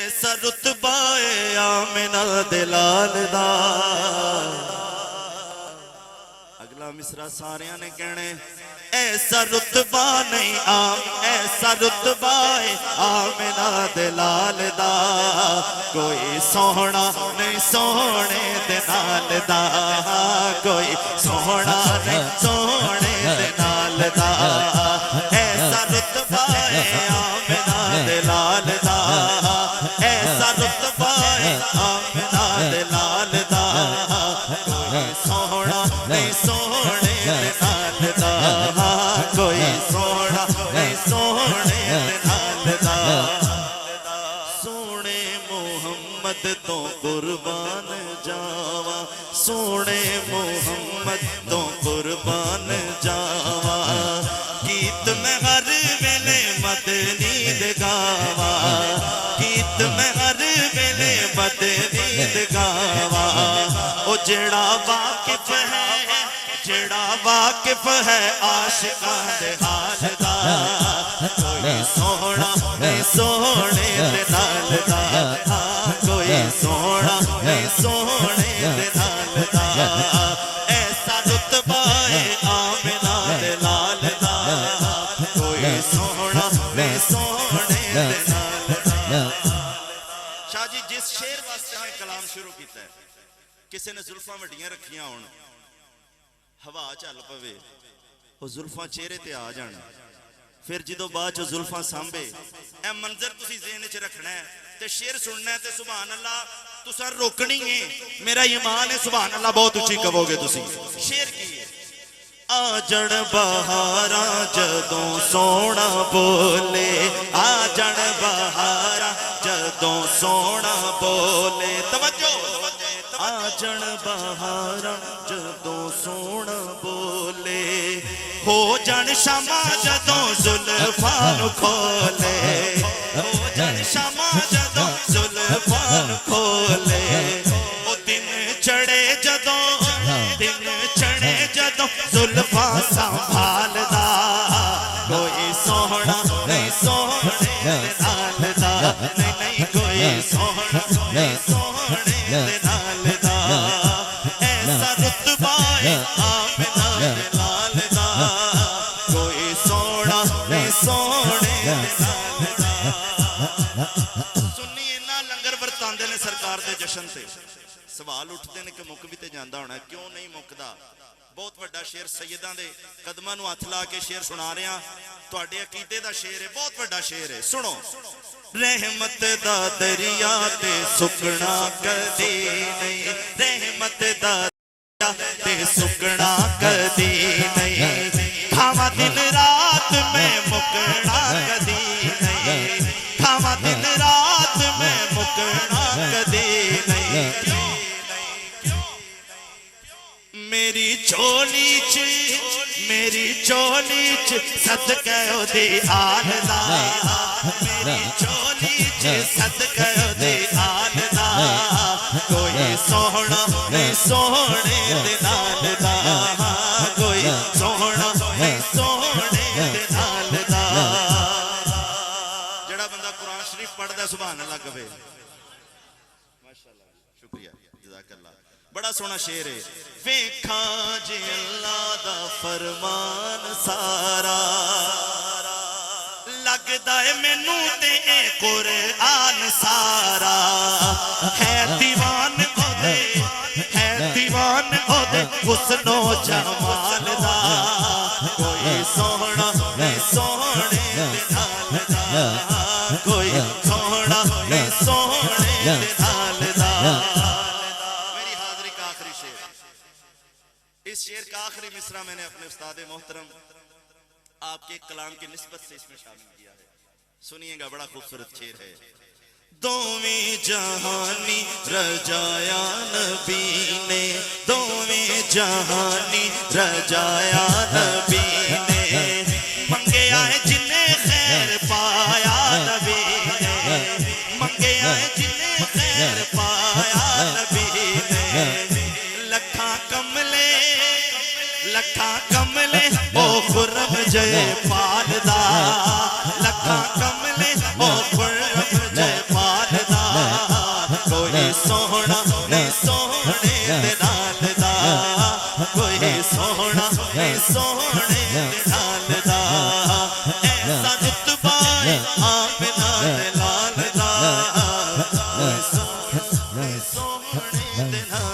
ایسا رتبہ ہے آمنہ دلال دا اگلا مصرع ساریاں نے کہنے ایسا رتبہ نہیں ایسا رتبہ ہے آمنہ دلال دا کوئی سونا نہیں سونے دلال دا کوئی سونا نہیں سونے دلال دا ایسا رتبہ ہے آمنہ دلال دا ایسا رتبہ ہے آمنہ دلال دا کوئی سونا نہیں سونے دلال دا کوئی سونا نہیں سونے دلال دا سونے محمد تو قربان جاوا سونے محمد تو قربان جاوا گیت میں ہر ویلے مدنی دگاوا گیت میں ہر ویلے مدنی دگاوا او جڑا واقف ہے عاشقاں دے حال دا کوئی سونا نہیں سونے دے نال دا کوئی سونا نہیں سونے دے نال دا ایسا رتبہ ہے آمنہ دے نال دا کوئی سونا نہیں سونے دے نال دا شاہ جی جس شعر واسطے میں کلام شروع کیتا ہے کسی نے زلفاں وڈیاں رکھیاں ہون ہوا چل پوے وہ زلفاں چہرے تے آ جانا پھر جدو بعد جو زلفاں سامبے اے منظر تسی ذہن وچ رکھنا ہے تے شعر سننا ہے تے سبحان اللہ تساں روکنی ہے میرا ایمان ہے سبحان اللہ بہت اونچی کہو گے تسی شعر کی ہے آ جڑ بہاراں جدوں سونا بولے آ جڑ بہاراں جدوں سونا بولے توجہ آ جڑ بہاراں جدوں سونا بولے ہو جن شمع جدوں زلفاں نو کھولے ہو جن شمع جدوں زلفاں نو کھولے او دن چڑھے جدوں زلفاں سنبھالدا کوئی سونا نہیں سونے دے نال دا نہیں کوئی سونا نہیں سونے دے نال دا ایسا رتبہ ہے آمنہ دے نال دا کوئی سونا نہیں سونے دے نال دا سنی انہاں لنگر ورتاندے نے سرکار دے جشن تے سوال اٹھتے ہیں کہ مک بھی تے جاندہ ہونا ہے کیوں نہیں مکدا بہت بڑا شعر سیداں دے قدماں نو ہتھ لا کے شعر سنا رہے ہیں تواڈے عقیدے دا شعر ہے بہت بڑا شعر ہے سنو رحمت دا دریا تے سکنا کدی نہیں رحمت دا دریا تے سکنا کدی نہیں کھاواں دن رات میں مکنا کدی نہیں کھاواں دن رات میں مکنا کدی نہیں میری چولی چ صدقہ دی آل دا میری چولی چ صدقہ دی آل دا کوئی سونا نہیں سونے دے نال دا کوئی سونا نہیں سونے دے نال دا جڑا بندہ قرآن شریف پڑھدا سبحان اللہ کہے ماشاءاللہ شکریہ جزاک اللہ بڑا سونا شعر ہے ویکھاں جے اللہ دا فرمان سارا لگدا ہے مینوں تے اے قرآن سارا ہے دیوان او دے حسن و جمال دا کوئی سونا نہیں سونے دے نال دا کوئی سونا نہیں سونے دے نال دا اس شعر کا آخری مصرع میں نے اپنے استاد محترم آپ کے کلام کی نسبت سے اس میں شامل کیا ہے سنیے گا بڑا خوبصورت شعر ہے دوویں جہانی رجایا نبی نے دوویں جہانی رجایا نبی نے منگیا ہے جن خیر پایا نبی نے منگیا ہے جن خیر پایا نبی نے لکھاں کملے او خرم جے پالدا لکھاں کملے او خرم جے پالدا نال دا کوئی سونا ہے سونے دے نال دا ایسا رتبہ ہے آمنہ دے لال دا کوئی سونا ہے سونے دے نال